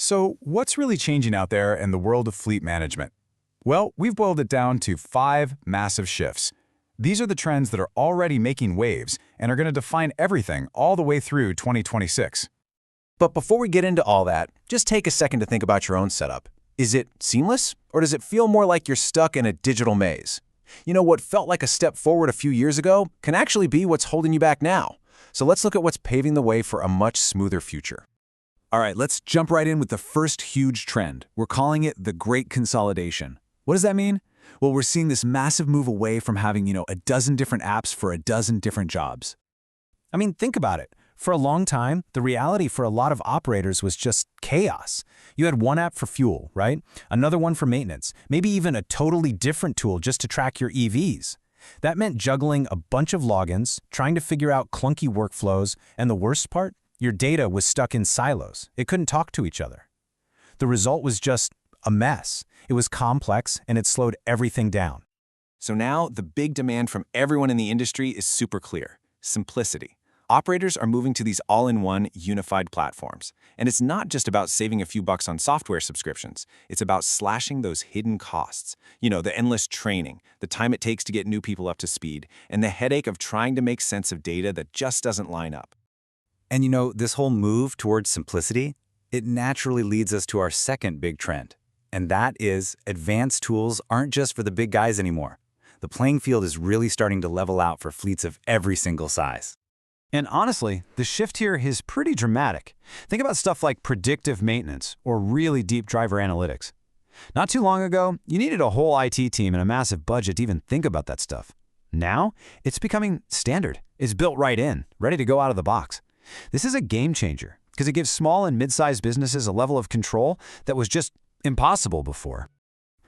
So, what's really changing out there in the world of fleet management? Well, we've boiled it down to 5 massive shifts. These are the trends that are already making waves and are going to define everything all the way through 2026. But before we get into all that, just take a second to think about your own setup. Is it seamless, or does it feel more like you're stuck in a digital maze? You know, what felt like a step forward a few years ago can actually be what's holding you back now. So let's look at what's paving the way for a much smoother future. All right, let's jump right in with the first huge trend. We're calling it the Great Consolidation. What does that mean? Well, we're seeing this massive move away from having, a dozen different apps for a dozen different jobs. I mean, think about it. For a long time, the reality for a lot of operators was just chaos. You had one app for fuel, right? Another one for maintenance, maybe even a totally different tool just to track your EVs. That meant juggling a bunch of logins, trying to figure out clunky workflows, and the worst part? Your data was stuck in silos. It couldn't talk to each other. The result was just a mess. It was complex, and it slowed everything down. So now, the big demand from everyone in the industry is super clear: simplicity. Operators are moving to these all-in-one, unified platforms. And it's not just about saving a few bucks on software subscriptions. It's about slashing those hidden costs. The endless training, the time it takes to get new people up to speed, and the headache of trying to make sense of data that just doesn't line up. And this whole move towards simplicity, it naturally leads us to our second big trend. And that is advanced tools aren't just for the big guys anymore. The playing field is really starting to level out for fleets of every single size. And honestly, the shift here is pretty dramatic. Think about stuff like predictive maintenance or really deep driver analytics. Not too long ago, you needed a whole IT team and a massive budget to even think about that stuff. Now, it's becoming standard. It's built right in, ready to go out of the box. This is a game changer because it gives small and mid-sized businesses a level of control that was just impossible before.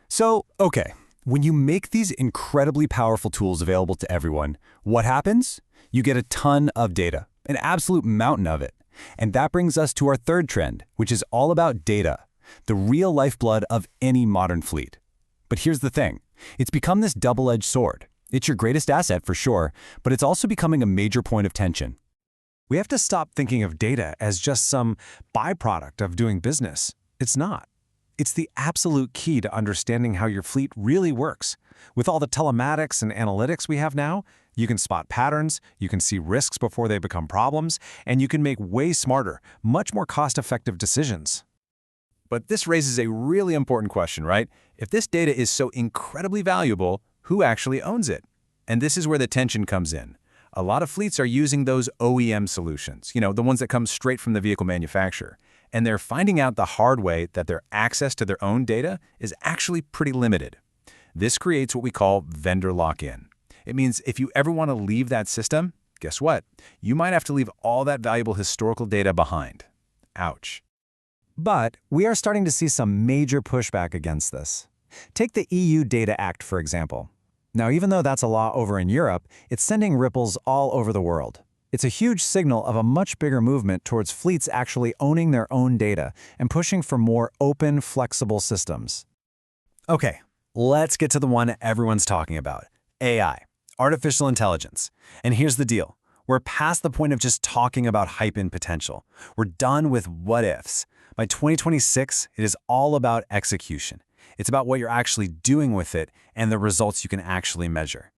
So, okay, when you make these incredibly powerful tools available to everyone, what happens? You get a ton of data, an absolute mountain of it. And that brings us to our third trend, which is all about data, the real lifeblood of any modern fleet. But here's the thing, it's become this double-edged sword. It's your greatest asset for sure, but it's also becoming a major point of tension. We have to stop thinking of data as just some byproduct of doing business. It's not. It's the absolute key to understanding how your fleet really works. With all the telematics and analytics we have now, you can spot patterns, you can see risks before they become problems, and you can make way smarter, much more cost-effective decisions. But this raises a really important question, right? If this data is so incredibly valuable, who actually owns it? And this is where the tension comes in. A lot of fleets are using those OEM solutions, the ones that come straight from the vehicle manufacturer. And they're finding out the hard way that their access to their own data is actually pretty limited. This creates what we call vendor lock-in. It means if you ever want to leave that system, guess what? You might have to leave all that valuable historical data behind. Ouch. But we are starting to see some major pushback against this. Take the EU Data Act, for example. Now, even though that's a law over in Europe, it's sending ripples all over the world. It's a huge signal of a much bigger movement towards fleets actually owning their own data and pushing for more open, flexible systems. Okay, let's get to the one everyone's talking about, AI, artificial intelligence. And here's the deal. We're past the point of just talking about hype and potential. We're done with what-ifs. By 2026, it is all about execution. It's about what you're actually doing with it and the results you can actually measure.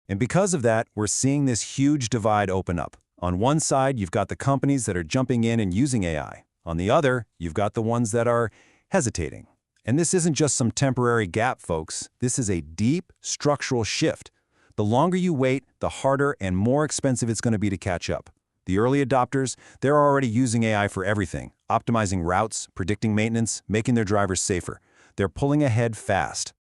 And because of that, we're seeing this huge divide open up. On one side, you've got the companies that are jumping in and using AI. On the other, you've got the ones that are hesitating. And this isn't just some temporary gap, folks. This is a deep, structural shift. The longer you wait, the harder and more expensive it's going to be to catch up. The early adopters, they're already using AI for everything, optimizing routes, predicting maintenance, making their drivers safer. They're pulling ahead fast.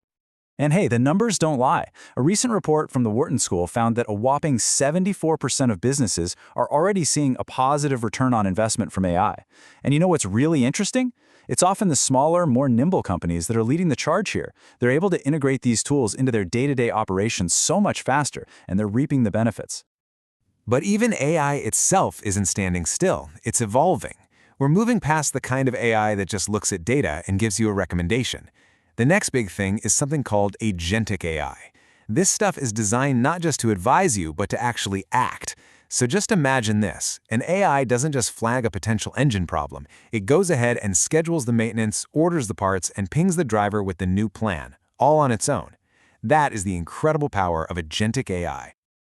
And hey, the numbers don't lie. A recent report from the Wharton School found that a whopping 74% of businesses are already seeing a positive return on investment from AI. And you know what's really interesting? It's often the smaller, more nimble companies that are leading the charge here. They're able to integrate these tools into their day-to-day operations so much faster, and they're reaping the benefits. But even AI itself isn't standing still. It's evolving. We're moving past the kind of AI that just looks at data and gives you a recommendation. The next big thing is something called agentic AI. This stuff is designed not just to advise you, but to actually act. So just imagine this. An AI doesn't just flag a potential engine problem. It goes ahead and schedules the maintenance, orders the parts, and pings the driver with the new plan, all on its own. That is the incredible power of agentic AI.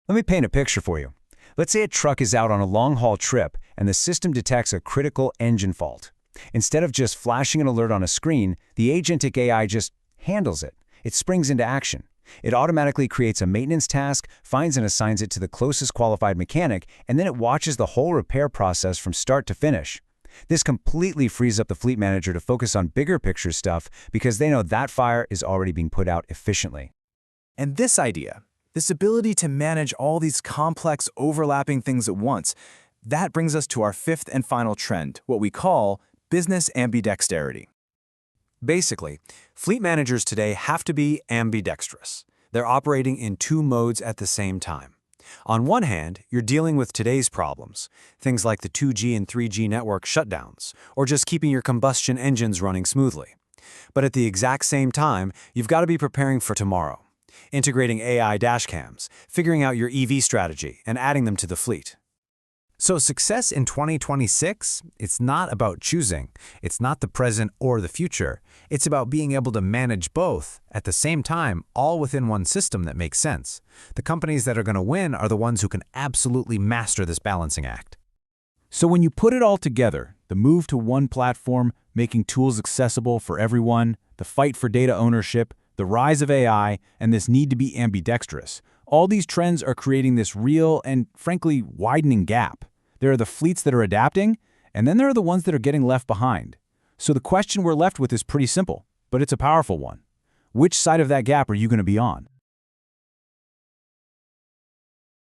Let me paint a picture for you. Let's say a truck is out on a long-haul trip and the system detects a critical engine fault. Instead of just flashing an alert on a screen, the agentic AI just handles it. It springs into action. It automatically creates a maintenance task, finds and assigns it to the closest qualified mechanic, and then it watches the whole repair process from start to finish. This completely frees up the fleet manager to focus on bigger picture stuff because they know that fire is already being put out efficiently. And this idea, this ability to manage all these complex, overlapping things at once, that brings us to our fifth and final trend, what we call business ambidexterity. Basically, fleet managers today have to be ambidextrous. They're operating in two modes at the same time. On one hand, you're dealing with today's problems, things like the 2G and 3G network shutdowns, or just keeping your combustion engines running smoothly. But at the exact same time, you've got to be preparing for tomorrow, integrating AI dashcams, figuring out your EV strategy, and adding them to the fleet. So success in 2026, it's not about choosing. It's not the present or the future. It's about being able to manage both at the same time, all within one system that makes sense. The companies that are going to win are the ones who can absolutely master this balancing act. So when you put it all together, the move to one platform, making tools accessible for everyone, the fight for data ownership, the rise of AI, and this need to be ambidextrous, all these trends are creating this real and, frankly, widening gap. There are the fleets that are adapting, and then there are the ones that are getting left behind. So the question we're left with is pretty simple, but it's a powerful one. Which side of that gap are you going to be on?